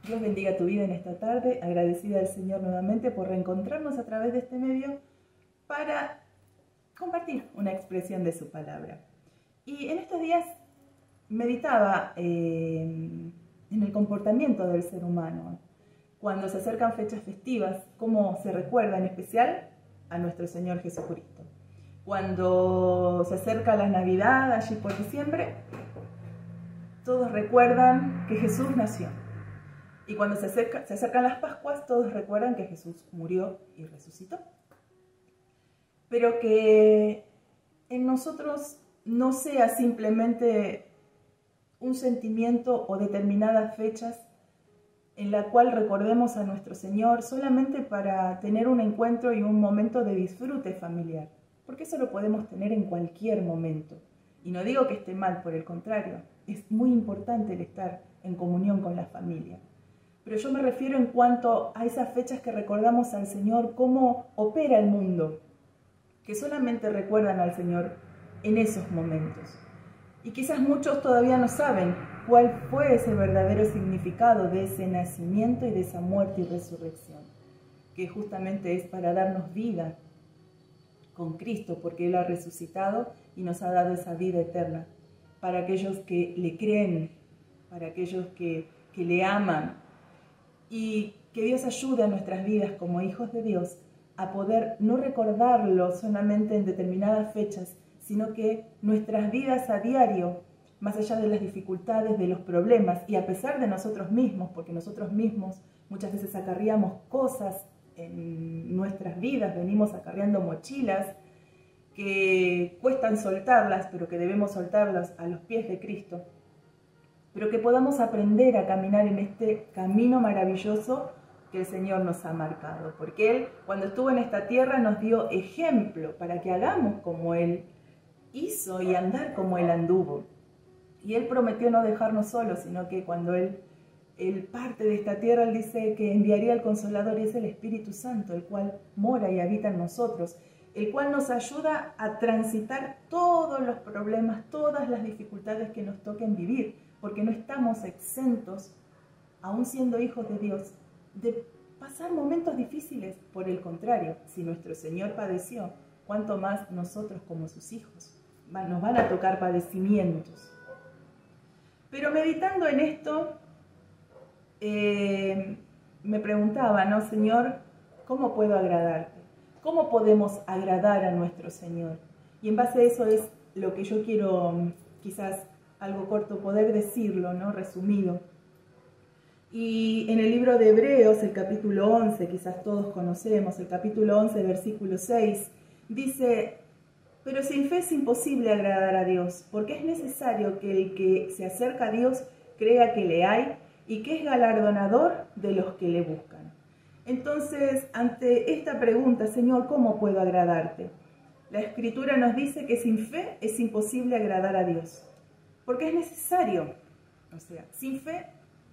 Dios bendiga tu vida en esta tarde, agradecida al Señor nuevamente por reencontrarnos a través de este medio para compartir una expresión de su palabra. Y en estos días meditaba en el comportamiento del ser humano. Cuando se acercan fechas festivas, cómo se recuerda en especial a nuestro Señor Jesucristo. Cuando se acerca la Navidad, allí por diciembre, todos recuerdan que Jesús nació. Y cuando se acercan las Pascuas, todos recuerdan que Jesús murió y resucitó. Pero que en nosotros no sea simplemente un sentimiento o determinadas fechas en la cual recordemos a nuestro Señor solamente para tener un encuentro y un momento de disfrute familiar. Porque eso lo podemos tener en cualquier momento. Y no digo que esté mal, por el contrario, es muy importante el estar en comunión con la familia. Pero yo me refiero en cuanto a esas fechas que recordamos al Señor, cómo opera el mundo, que solamente recuerdan al Señor en esos momentos. Y quizás muchos todavía no saben cuál fue ese verdadero significado de ese nacimiento y de esa muerte y resurrección, que justamente es para darnos vida con Cristo, porque Él ha resucitado y nos ha dado esa vida eterna, para aquellos que le creen, para aquellos que le aman. Y que Dios ayude a nuestras vidas como hijos de Dios a poder no recordarlo solamente en determinadas fechas, sino que nuestras vidas a diario, más allá de las dificultades, de los problemas, y a pesar de nosotros mismos, porque nosotros mismos muchas veces acarreamos cosas en nuestras vidas, venimos acarreando mochilas que cuestan soltarlas, pero que debemos soltarlas a los pies de Cristo. Pero que podamos aprender a caminar en este camino maravilloso que el Señor nos ha marcado. Porque Él, cuando estuvo en esta tierra, nos dio ejemplo para que hagamos como Él hizo y andar como Él anduvo. Y Él prometió no dejarnos solos, sino que cuando Él parte de esta tierra, Él dice que enviaría al Consolador, y es el Espíritu Santo, el cual mora y habita en nosotros, el cual nos ayuda a transitar todos los problemas, todas las dificultades que nos toquen vivir, porque no estamos exentos, aún siendo hijos de Dios, de pasar momentos difíciles. Por el contrario, si nuestro Señor padeció, cuánto más nosotros como sus hijos nos van a tocar padecimientos. Pero meditando en esto, me preguntaba, ¿no, Señor? ¿Cómo puedo agradarte? ¿Cómo podemos agradar a nuestro Señor? Y en base a eso es lo que yo quiero, quizás algo corto, poder decirlo, ¿no? Resumido. Y en el libro de Hebreos, el capítulo 11, quizás todos conocemos, el capítulo 11, versículo 6, dice: pero sin fe es imposible agradar a Dios, porque es necesario que el que se acerca a Dios crea que le hay y que es galardonador de los que le buscan. Entonces, ante esta pregunta, Señor, ¿cómo puedo agradarte? La Escritura nos dice que sin fe es imposible agradar a Dios, porque es necesario. O sea, sin fe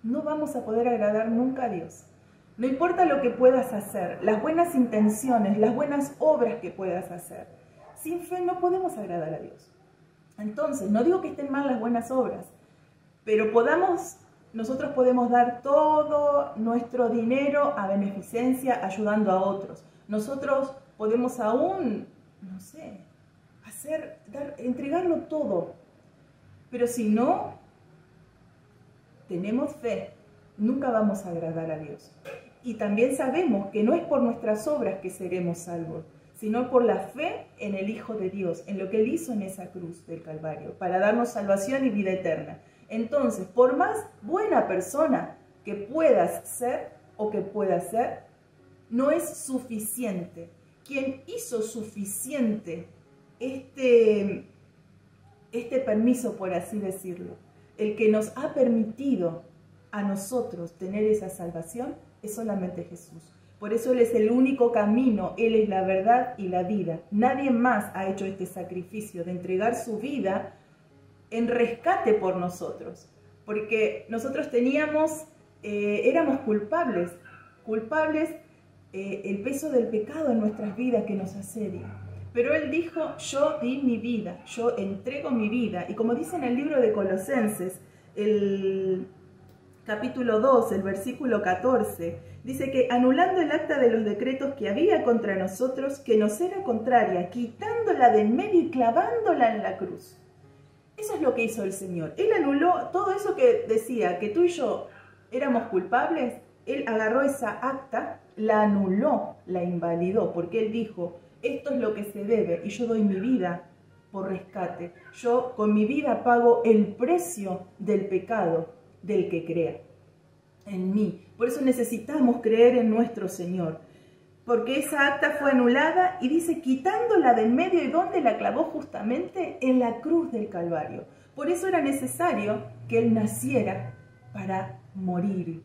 no vamos a poder agradar nunca a Dios. No importa lo que puedas hacer, las buenas intenciones, las buenas obras que puedas hacer, sin fe no podemos agradar a Dios. Entonces, no digo que estén mal las buenas obras, pero nosotros podemos dar todo nuestro dinero a beneficencia, ayudando a otros. Nosotros podemos aún, no sé, entregarlo todo. Pero si no tenemos fe, nunca vamos a agradar a Dios. Y también sabemos que no es por nuestras obras que seremos salvos, sino por la fe en el Hijo de Dios, en lo que Él hizo en esa cruz del Calvario, para darnos salvación y vida eterna. Entonces, por más buena persona que puedas ser o que puedas ser, no es suficiente. Quien hizo suficiente este permiso, por así decirlo, el que nos ha permitido a nosotros tener esa salvación, es solamente Jesús. Por eso Él es el único camino, Él es la verdad y la vida. Nadie más ha hecho este sacrificio de entregar su vida en rescate por nosotros. Porque nosotros éramos culpables, el peso del pecado en nuestras vidas que nos asedia. Pero Él dijo, yo di mi vida, yo entrego mi vida. Y como dice en el libro de Colosenses, el capítulo 2, el versículo 14, dice que anulando el acta de los decretos que había contra nosotros, que nos era contraria, quitándola de en medio y clavándola en la cruz. Eso es lo que hizo el Señor. Él anuló todo eso que decía que tú y yo éramos culpables. Él agarró esa acta, la anuló, la invalidó, porque Él dijo, esto es lo que se debe y yo doy mi vida por rescate. Yo con mi vida pago el precio del pecado del que crea en mí. Por eso necesitamos creer en nuestro Señor, porque esa acta fue anulada y dice quitándola del medio. ¿Y dónde la clavó? Justamente en la cruz del Calvario. Por eso era necesario que Él naciera para morir,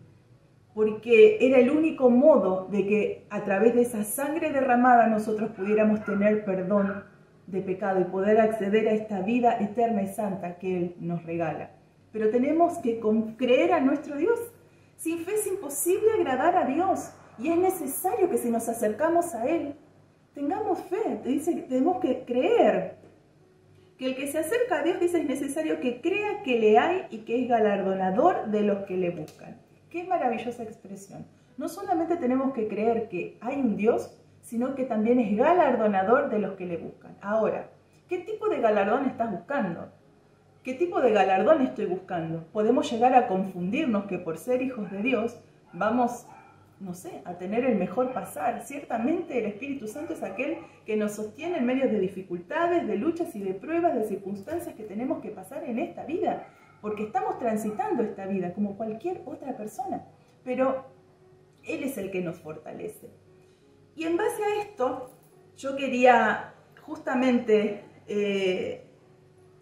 porque era el único modo de que a través de esa sangre derramada nosotros pudiéramos tener perdón de pecado y poder acceder a esta vida eterna y santa que Él nos regala. Pero tenemos que creer a nuestro Dios. Sin fe es imposible agradar a Dios y es necesario que si nos acercamos a Él, tengamos fe. Dice que tenemos que creer. Que el que se acerca a Dios, dice, es necesario que crea que le hay y que es galardonador de los que le buscan. Qué maravillosa expresión. No solamente tenemos que creer que hay un Dios, sino que también es galardonador de los que le buscan. Ahora, ¿qué tipo de galardón estás buscando? ¿Qué tipo de galardón estoy buscando? Podemos llegar a confundirnos que por ser hijos de Dios vamos, no sé, a tener el mejor pasar. Ciertamente el Espíritu Santo es aquel que nos sostiene en medio de dificultades, de luchas y de pruebas, de circunstancias que tenemos que pasar en esta vida. Porque estamos transitando esta vida como cualquier otra persona. Pero Él es el que nos fortalece. Y en base a esto, yo quería justamente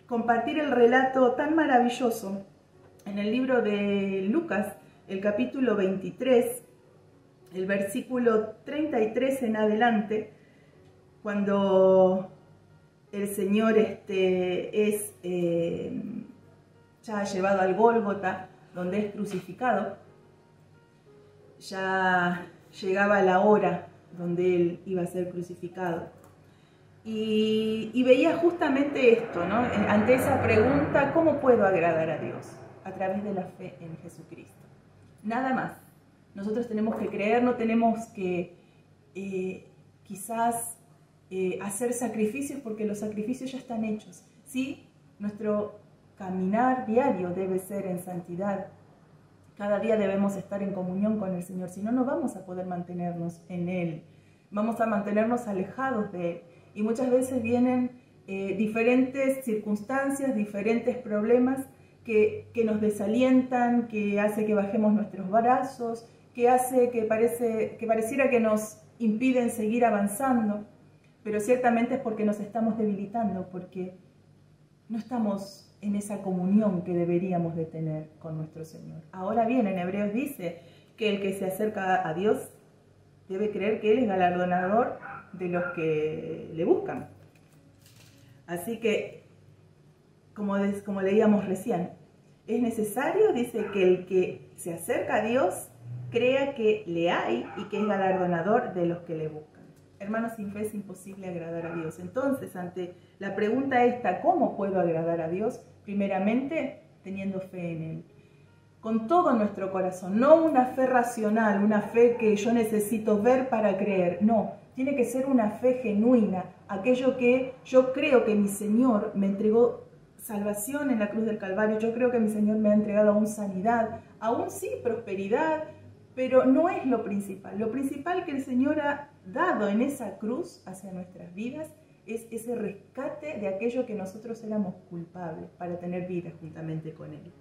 compartir el relato tan maravilloso en el libro de Lucas, el capítulo 23, el versículo 33 en adelante, cuando el Señor ya ha llevado al Gólgota, donde es crucificado. Ya llegaba la hora donde Él iba a ser crucificado. Y veía justamente esto, ¿no? Ante esa pregunta, ¿cómo puedo agradar a Dios? A través de la fe en Jesucristo. Nada más. Nosotros tenemos que creer, no tenemos que quizás hacer sacrificios, porque los sacrificios ya están hechos. Sí, nuestro caminar diario debe ser en santidad. Cada día debemos estar en comunión con el Señor, si no, no vamos a poder mantenernos en Él. Vamos a mantenernos alejados de Él. Y muchas veces vienen diferentes circunstancias, diferentes problemas que nos desalientan, que hace que bajemos nuestros brazos, que hace que pareciera que nos impiden seguir avanzando. Pero ciertamente es porque nos estamos debilitando, porque no estamos en esa comunión que deberíamos de tener con nuestro Señor. Ahora bien, en Hebreos dice que el que se acerca a Dios debe creer que Él es galardonador de los que le buscan. Así que, como leíamos recién, es necesario, dice, que el que se acerca a Dios crea que le hay y que es galardonador de los que le buscan. Hermanos, sin fe es imposible agradar a Dios. Entonces, ante la pregunta esta, ¿cómo puedo agradar a Dios? Primeramente, teniendo fe en Él. Con todo nuestro corazón, no una fe racional, una fe que yo necesito ver para creer. No, tiene que ser una fe genuina, aquello que yo creo que mi Señor me entregó salvación en la cruz del Calvario. Yo creo que mi Señor me ha entregado aún sanidad, aún sí prosperidad, pero no es lo principal. Lo principal que el Señor ha dado en esa cruz hacia nuestras vidas es ese rescate de aquello que nosotros éramos culpables para tener vida juntamente con Él.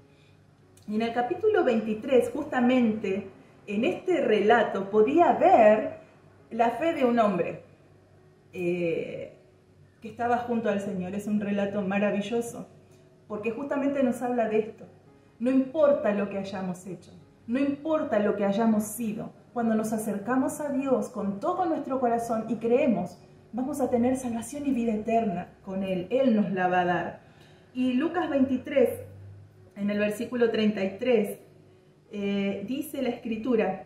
Y en el capítulo 23, justamente en este relato, podía ver la fe de un hombre que estaba junto al Señor. Es un relato maravilloso, porque justamente nos habla de esto. No importa lo que hayamos hecho, no importa lo que hayamos sido, cuando nos acercamos a Dios con todo nuestro corazón y creemos, vamos a tener salvación y vida eterna con Él. Él nos la va a dar. Y Lucas 23, en el versículo 33, dice la Escritura: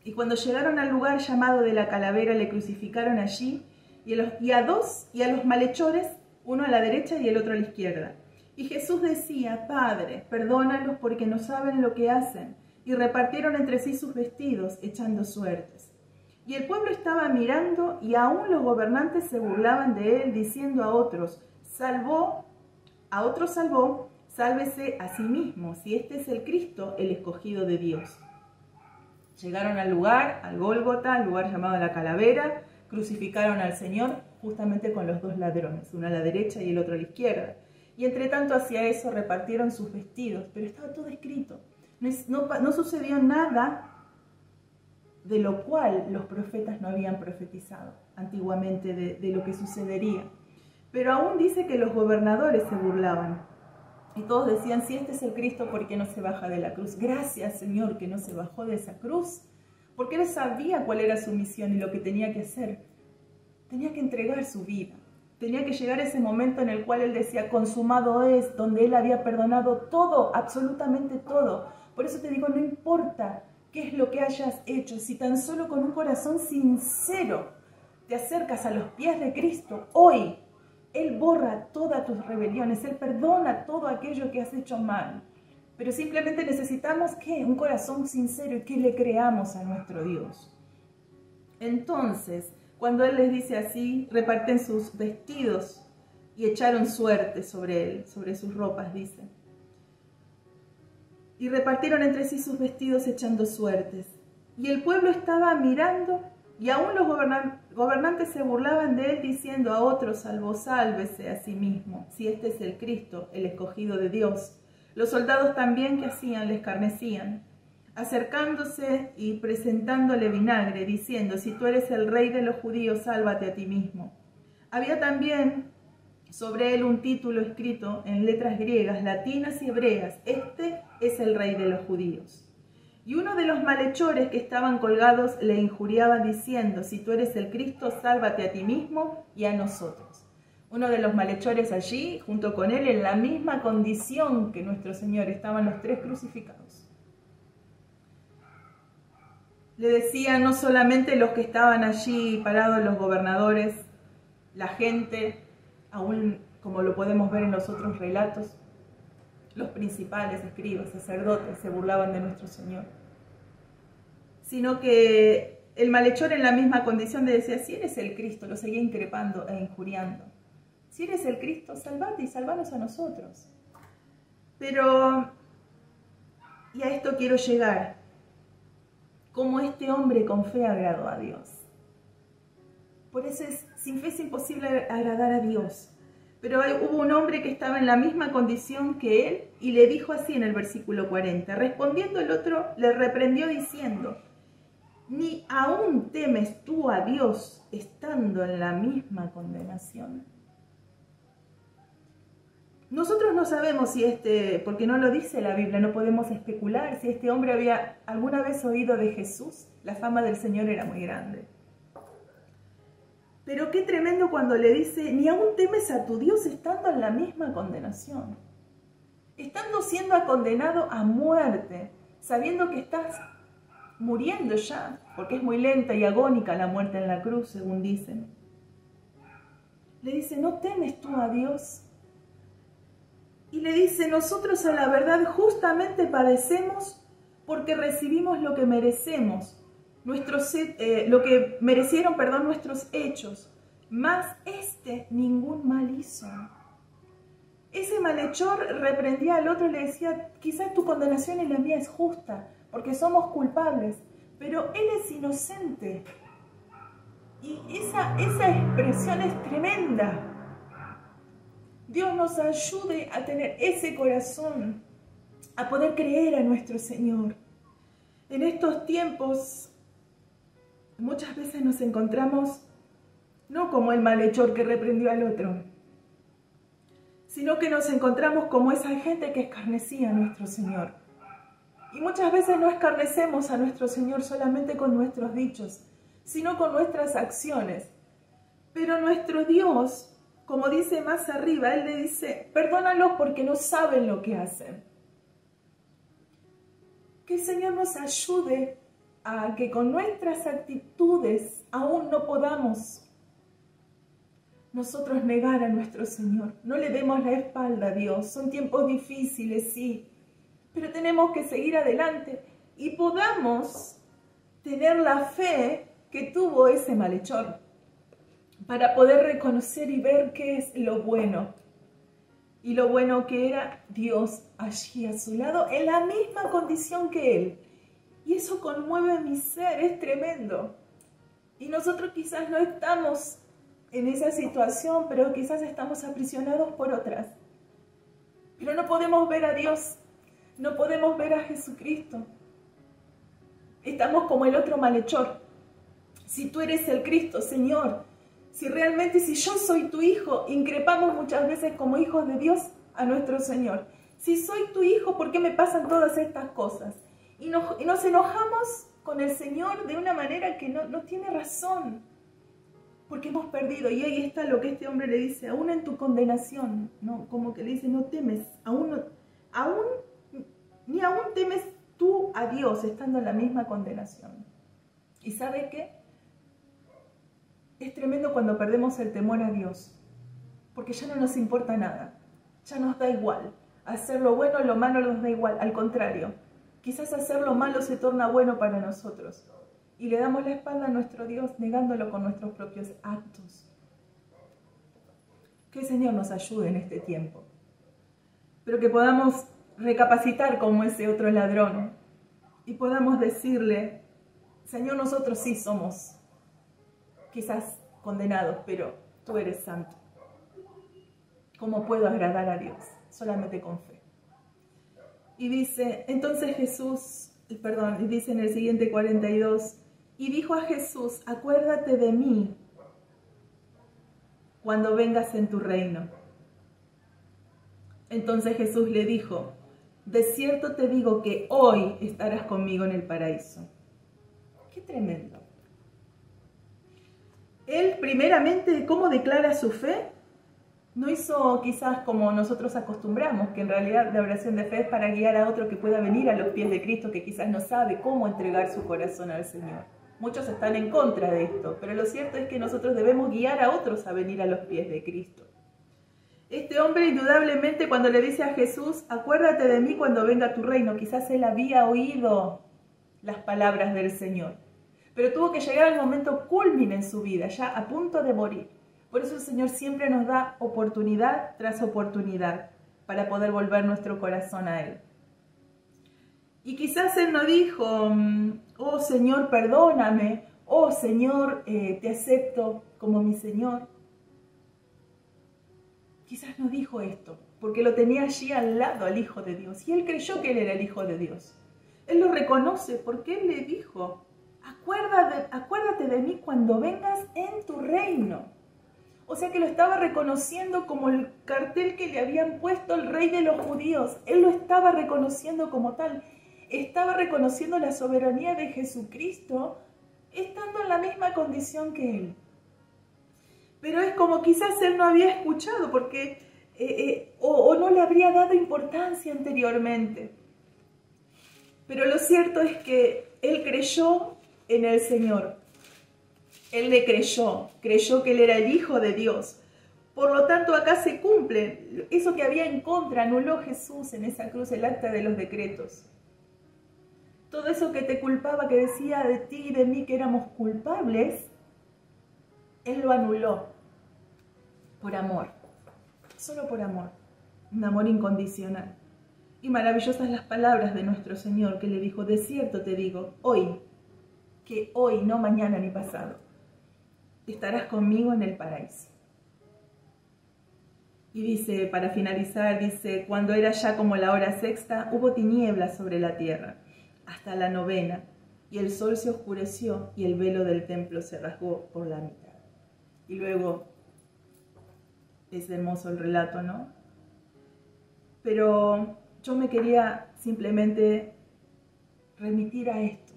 y cuando llegaron al lugar llamado de la Calavera, le crucificaron allí, y a los malhechores, uno a la derecha y el otro a la izquierda. Y Jesús decía: Padre, perdónalos porque no saben lo que hacen. Y repartieron entre sí sus vestidos, echando suertes. Y el pueblo estaba mirando, y aún los gobernantes se burlaban de él, diciendo a otros salvó, sálvese a sí mismo, si este es el Cristo, el escogido de Dios. Llegaron al lugar, al Gólgota, al lugar llamado la Calavera, crucificaron al Señor justamente con los dos ladrones, uno a la derecha y el otro a la izquierda. Y entre tanto hacia eso repartieron sus vestidos, pero estaba todo escrito. No sucedió nada de lo cual los profetas no habían profetizado antiguamente de lo que sucedería. Pero aún dice que los gobernadores se burlaban. Y todos decían: si este es el Cristo, ¿por qué no se baja de la cruz? Gracias, Señor, que no se bajó de esa cruz. Porque Él sabía cuál era su misión y lo que tenía que hacer. Tenía que entregar su vida. Tenía que llegar ese momento en el cual Él decía: consumado es, donde Él había perdonado todo, absolutamente todo. Por eso te digo, no importa qué es lo que hayas hecho, si tan solo con un corazón sincero te acercas a los pies de Cristo, hoy Él borra todas tus rebeliones, Él perdona todo aquello que has hecho mal. Pero simplemente necesitamos, ¿qué? Un corazón sincero y que le creamos a nuestro Dios. Entonces, cuando Él les dice así, reparten sus vestidos y echaron suerte sobre Él, sobre sus ropas, dice. Y repartieron entre sí sus vestidos echando suertes. Y el pueblo estaba mirando, y aún los gobernantes se burlaban de él, diciendo a otros: sálvese a sí mismo, si este es el Cristo, el escogido de Dios. Los soldados también, ¿qué hacían? Le escarnecían, acercándose y presentándole vinagre, diciendo: si tú eres el rey de los judíos, sálvate a ti mismo. Había también sobre él un título escrito en letras griegas, latinas y hebreas: este es el rey de los judíos. Y uno de los malhechores que estaban colgados le injuriaba diciendo: si tú eres el Cristo, sálvate a ti mismo y a nosotros. Uno de los malhechores allí, junto con él, en la misma condición que nuestro Señor, estaban los tres crucificados. Le decían no solamente los que estaban allí parados, los gobernadores, la gente, aún como lo podemos ver en los otros relatos, los principales, escribas, sacerdotes, se burlaban de nuestro Señor. Sino que el malhechor, en la misma condición, de decir: si eres el Cristo, lo seguía increpando e injuriando. Si eres el Cristo, salvate y salvanos a nosotros. Pero, y a esto quiero llegar, como este hombre con fe agradó a Dios. Por eso sin fe es imposible agradar a Dios. Pero hubo un hombre que estaba en la misma condición que él y le dijo así en el versículo 40. Respondiendo el otro, le reprendió diciendo: ¿ni aún temes tú a Dios estando en la misma condenación? Nosotros no sabemos si porque no lo dice la Biblia, no podemos especular si este hombre había alguna vez oído de Jesús. La fama del Señor era muy grande. Pero qué tremendo cuando le dice: ni aún temes a tu Dios estando en la misma condenación. Estando siendo condenado a muerte, sabiendo que estás muriendo ya, porque es muy lenta y agónica la muerte en la cruz, según dicen. Le dice: ¿no temes tú a Dios? Y le dice: nosotros a la verdad justamente padecemos porque recibimos lo que merecemos. Lo que merecieron, nuestros hechos, mas ningún mal hizo. Ese malhechor reprendía al otro y le decía, quizás tu condenación y la mía es justa, porque somos culpables, pero él es inocente. Y esa expresión es tremenda. Dios nos ayude a tener ese corazón, a poder creer a nuestro Señor. En estos tiempos, muchas veces nos encontramos no como el malhechor que reprendió al otro, sino que nos encontramos como esa gente que escarnecía a nuestro Señor. Y muchas veces no escarnecemos a nuestro Señor solamente con nuestros dichos, sino con nuestras acciones. Pero nuestro Dios, como dice más arriba, Él le dice, perdónalos porque no saben lo que hacen. Que el Señor nos ayude a que con nuestras actitudes aún no podamos nosotros negar a nuestro Señor. No le demos la espalda a Dios. Son tiempos difíciles, sí, pero tenemos que seguir adelante y podamos tener la fe que tuvo ese malhechor para poder reconocer y ver qué es lo bueno. Y lo bueno que era Dios allí a su lado en la misma condición que él. Y eso conmueve mi ser, es tremendo. Y nosotros quizás no estamos en esa situación, pero quizás estamos aprisionados por otras. Pero no podemos ver a Dios, no podemos ver a Jesucristo. Estamos como el otro malhechor. Si tú eres el Cristo, Señor, si yo soy tu hijo, increpamos muchas veces como hijos de Dios a nuestro Señor. Si soy tu hijo, ¿por qué me pasan todas estas cosas? Y nos enojamos con el Señor de una manera que no tiene razón. Porque hemos perdido, y ahí está lo que este hombre le dice, aún en tu condenación, ¿no? Como que le dice, no temes, ni aún temes tú a Dios estando en la misma condenación. ¿Y sabe qué? Es tremendo cuando perdemos el temor a Dios, porque ya no nos importa nada, ya nos da igual, hacer lo bueno o lo malo nos da igual, al contrario, quizás hacer lo malo se torna bueno para nosotros. Y le damos la espalda a nuestro Dios, negándolo con nuestros propios actos. Que el Señor nos ayude en este tiempo. Pero que podamos recapacitar como ese otro ladrón. Y podamos decirle, Señor, nosotros sí somos quizás condenados, pero tú eres santo. ¿Cómo puedo agradar a Dios? Solamente con fe. Y dice, entonces dice en el siguiente 42, y dijo a Jesús, acuérdate de mí cuando vengas en tu reino. Entonces Jesús le dijo, de cierto te digo que hoy estarás conmigo en el paraíso. ¡Qué tremendo! Él primeramente, ¿cómo declara su fe? No hizo quizás como nosotros acostumbramos, que en realidad la oración de fe es para guiar a otro que pueda venir a los pies de Cristo, que quizás no sabe cómo entregar su corazón al Señor. Muchos están en contra de esto, pero lo cierto es que nosotros debemos guiar a otros a venir a los pies de Cristo. Este hombre indudablemente cuando le dice a Jesús, acuérdate de mí cuando venga tu reino, quizás él había oído las palabras del Señor, pero tuvo que llegar al momento culmine en su vida, ya a punto de morir. Por eso el Señor siempre nos da oportunidad tras oportunidad para poder volver nuestro corazón a Él. Y quizás Él no dijo, oh Señor, perdóname, oh Señor, te acepto como mi Señor. Quizás no dijo esto, porque lo tenía allí al lado al Hijo de Dios. Y Él creyó que Él era el Hijo de Dios. Él lo reconoce porque Él le dijo, acuérdate de mí cuando vengas en tu reino. O sea que lo estaba reconociendo como el cartel que le habían puesto el rey de los judíos. Él lo estaba reconociendo como tal. Estaba reconociendo la soberanía de Jesucristo, estando en la misma condición que él. Pero es como quizás él no había escuchado, porque o no le habría dado importancia anteriormente. Pero lo cierto es que él creyó en el Señor. Él le creyó que él era el Hijo de Dios. Por lo tanto, acá se cumple eso que había en contra, anuló Jesús en esa cruz, el acta de los decretos. Todo eso que te culpaba, que decía de ti y de mí que éramos culpables, Él lo anuló por amor, solo por amor. un amor incondicional. Y maravillosas las palabras de nuestro Señor que le dijo, de cierto te digo, hoy, que hoy, no mañana ni pasado, estarás conmigo en el paraíso. Y dice, para finalizar, dice, cuando era ya como la hora sexta, hubo tinieblas sobre la tierra, hasta la novena, y el sol se oscureció y el velo del templo se rasgó por la mitad. Y luego, es hermoso el relato, ¿no? Pero yo me quería simplemente remitir a esto.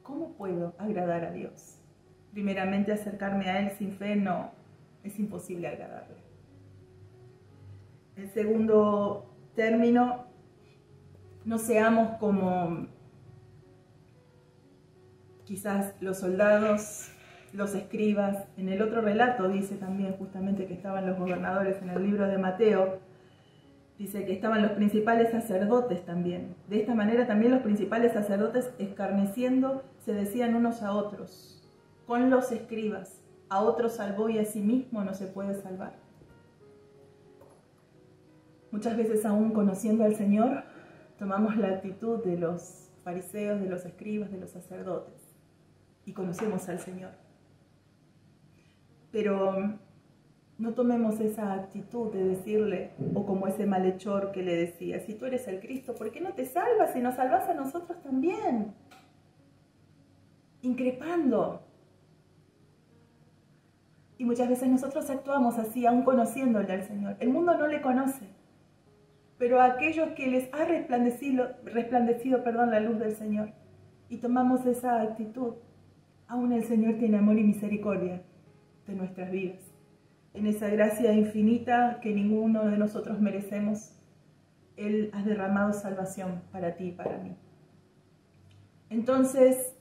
¿Cómo puedo agradar a Dios? Primeramente, acercarme a Él sin fe, no, es imposible agradarle. En segundo término, no seamos como quizás los soldados, los escribas. En el otro relato dice también justamente que estaban los gobernadores en el libro de Mateo. Dice que estaban los principales sacerdotes también. De esta manera también los principales sacerdotes, escarneciendo, se decían unos a otros, con los escribas, a otros salvó y a sí mismo no se puede salvar. Muchas veces aún conociendo al Señor, tomamos la actitud de los fariseos, de los escribas, de los sacerdotes, y conocemos al Señor. Pero no tomemos esa actitud de decirle, o como ese malhechor que le decía, si tú eres el Cristo, ¿por qué no te salvas y nos salvas a nosotros también? Increpando. Y muchas veces nosotros actuamos así, aún conociéndole al Señor. El mundo no le conoce, pero a aquellos que les ha resplandecido la luz del Señor, y tomamos esa actitud, aún el Señor tiene amor y misericordia de nuestras vidas. En esa gracia infinita que ninguno de nosotros merecemos, Él ha derramado salvación para ti y para mí. Entonces,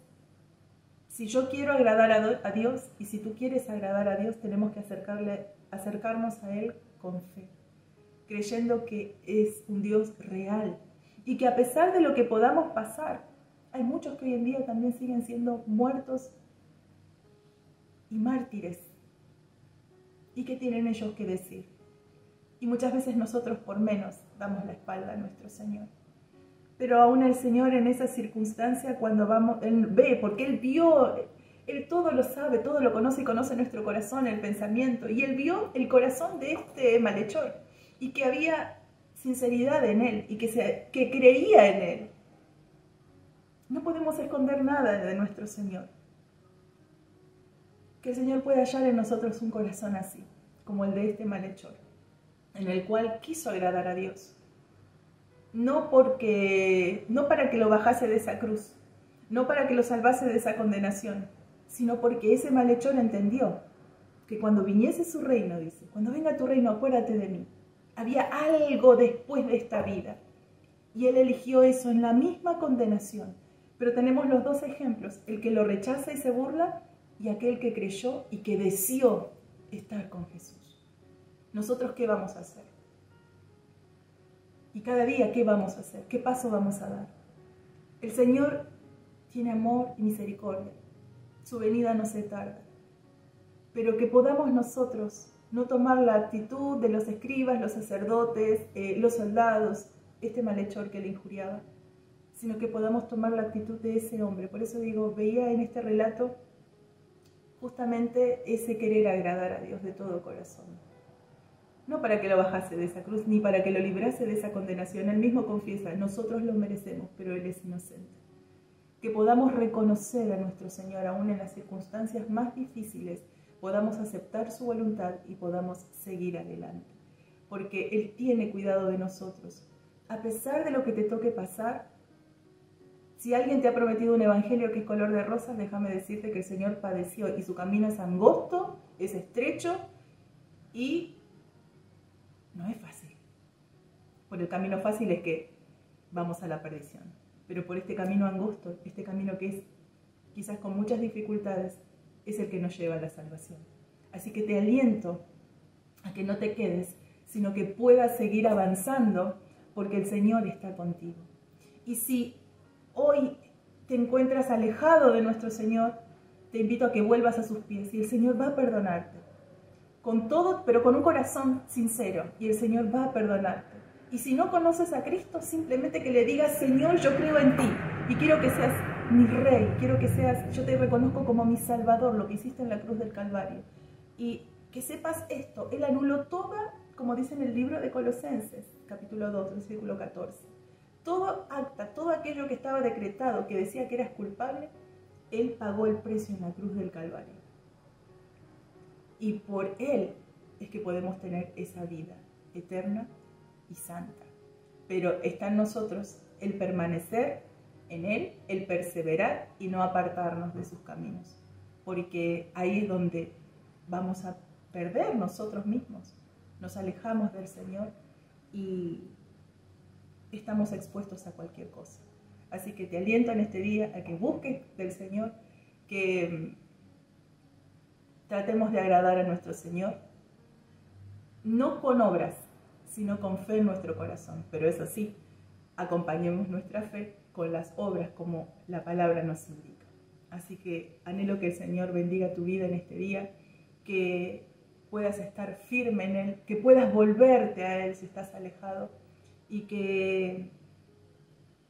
si yo quiero agradar a Dios, y si tú quieres agradar a Dios, tenemos que acercarnos a Él con fe, creyendo que es un Dios real, y que a pesar de lo que podamos pasar, hay muchos que hoy en día también siguen siendo muertos y mártires. ¿Y qué tienen ellos que decir? Y muchas veces nosotros por menos damos la espalda a nuestro Señor. Pero aún el Señor en esa circunstancia, cuando vamos, Él ve, porque Él vio, Él todo lo sabe, todo lo conoce y conoce nuestro corazón, el pensamiento. Y Él vio el corazón de este malhechor y que había sinceridad en Él y que creía en Él. No podemos esconder nada de nuestro Señor. Que el Señor pueda hallar en nosotros un corazón así, como el de este malhechor, en el cual quiso agradar a Dios. No para que lo bajase de esa cruz, no para que lo salvase de esa condenación, sino porque ese malhechor entendió que cuando viniese su reino, dice, cuando venga tu reino, acuérdate de mí. Había algo después de esta vida. Y él eligió eso en la misma condenación. Pero tenemos los dos ejemplos, el que lo rechaza y se burla, y aquel que creyó y que deseó estar con Jesús. ¿Nosotros qué vamos a hacer? Y cada día, ¿qué vamos a hacer? ¿Qué paso vamos a dar? El Señor tiene amor y misericordia. Su venida no se tarda. Pero que podamos nosotros no tomar la actitud de los escribas, los sacerdotes, los soldados, este malhechor que le injuriaba, sino que podamos tomar la actitud de ese hombre. Por eso digo, veía en este relato justamente ese querer agradar a Dios de todo corazón. No para que lo bajase de esa cruz, ni para que lo librase de esa condenación. Él mismo confiesa, nosotros lo merecemos, pero Él es inocente. Que podamos reconocer a nuestro Señor, aún en las circunstancias más difíciles, podamos aceptar su voluntad y podamos seguir adelante. Porque Él tiene cuidado de nosotros. A pesar de lo que te toque pasar, si alguien te ha prometido un evangelio que es color de rosas, déjame decirte que el Señor padeció y su camino es angosto, es estrecho y no es fácil. Por el camino fácil es que vamos a la perdición. Pero por este camino angosto, este camino que es quizás con muchas dificultades, es el que nos lleva a la salvación. Así que te aliento a que no te quedes, sino que puedas seguir avanzando porque el Señor está contigo. Y si hoy te encuentras alejado de nuestro Señor, te invito a que vuelvas a sus pies y el Señor va a perdonarte. con todo, pero con un corazón sincero, y el Señor va a perdonarte. Y si no conoces a Cristo, simplemente que le digas: Señor, yo creo en ti y quiero que seas mi Rey, quiero que seas, yo te reconozco como mi Salvador, lo que hiciste en la cruz del Calvario. Y que sepas esto, Él anuló toda, como dice en el libro de Colosenses, capítulo 2, versículo 14. Todo acta, todo aquello que estaba decretado, que decía que eras culpable, Él pagó el precio en la cruz del Calvario. Y por Él es que podemos tener esa vida eterna y santa. Pero está en nosotros el permanecer en Él, el perseverar y no apartarnos de sus caminos. Porque ahí es donde vamos a perder nosotros mismos. Nos alejamos del Señor y estamos expuestos a cualquier cosa. Así que te aliento en este día a que busques del Señor, que tratemos de agradar a nuestro Señor, no con obras, sino con fe en nuestro corazón. Pero eso sí, acompañemos nuestra fe con las obras como la palabra nos indica. Así que anhelo que el Señor bendiga tu vida en este día, que puedas estar firme en Él, que puedas volverte a Él si estás alejado, y que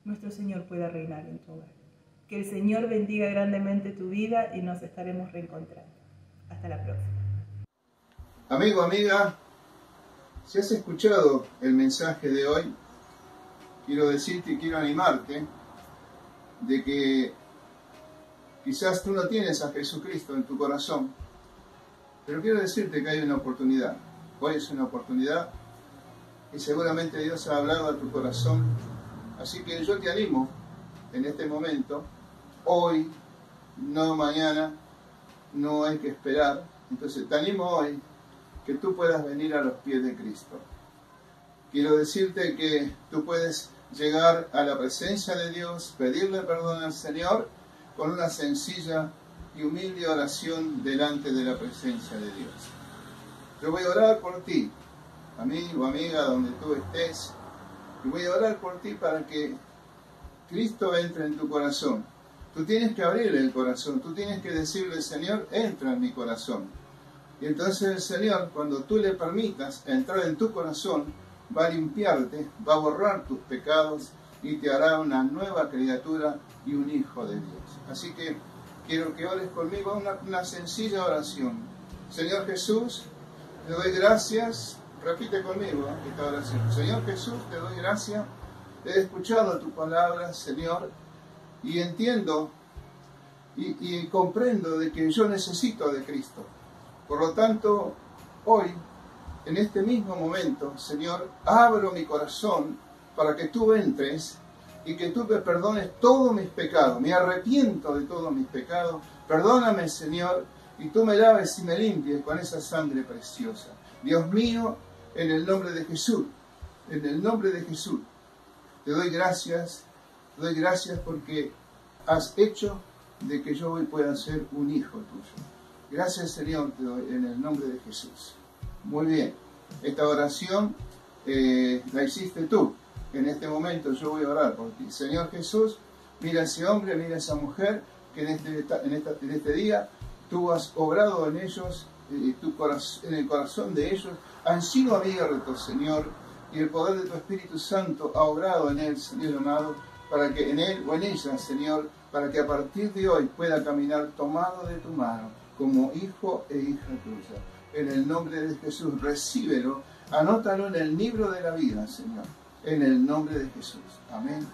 nuestro Señor pueda reinar en tu hogar. Que el Señor bendiga grandemente tu vida y nos estaremos reencontrando. Hasta la próxima. Amigo, amiga, si has escuchado el mensaje de hoy, quiero decirte y quiero animarte de que quizás tú no tienes a Jesucristo en tu corazón, pero quiero decirte que hay una oportunidad. Hoy es una oportunidad y seguramente Dios ha hablado a tu corazón. Así que yo te animo en este momento, hoy, no mañana, no hay que esperar. Entonces te animo hoy que tú puedas venir a los pies de Cristo. Quiero decirte que tú puedes llegar a la presencia de Dios, pedirle perdón al Señor con una sencilla y humilde oración delante de la presencia de Dios. Yo voy a orar por ti, amigo, amiga, donde tú estés, y voy a orar por ti para que Cristo entre en tu corazón. Tú tienes que abrirle el corazón, tú tienes que decirle: Señor, entra en mi corazón. Y entonces el Señor, cuando tú le permitas entrar en tu corazón, va a limpiarte, va a borrar tus pecados y te hará una nueva criatura y un hijo de Dios. Así que quiero que ores conmigo una sencilla oración. Señor Jesús, te doy gracias. Repite conmigo esta oración. Señor Jesús, te doy gracias. He escuchado tu palabra, Señor, y entiendo y comprendo de que yo necesito de Cristo. Por lo tanto, hoy, en este mismo momento, Señor, abro mi corazón para que tú entres y que tú me perdones todos mis pecados. Me arrepiento de todos mis pecados. Perdóname, Señor, y tú me laves y me limpies con esa sangre preciosa. Dios mío, en el nombre de Jesús, en el nombre de Jesús, te doy gracias porque has hecho de que yo hoy pueda ser un hijo tuyo. Gracias, Señor, te doy en el nombre de Jesús. Muy bien, esta oración la hiciste tú. En este momento yo voy a orar por ti. Señor Jesús, mira a ese hombre, mira a esa mujer que en este día tú has obrado en ellos, en el corazón de ellos, han sido abiertos, Señor, y el poder de tu Espíritu Santo ha obrado en él, Señor amado, para que en él o en ella, Señor, para que a partir de hoy pueda caminar tomado de tu mano, como hijo e hija tuya. En el nombre de Jesús, recíbelo, anótalo en el libro de la vida, Señor, en el nombre de Jesús. Amén.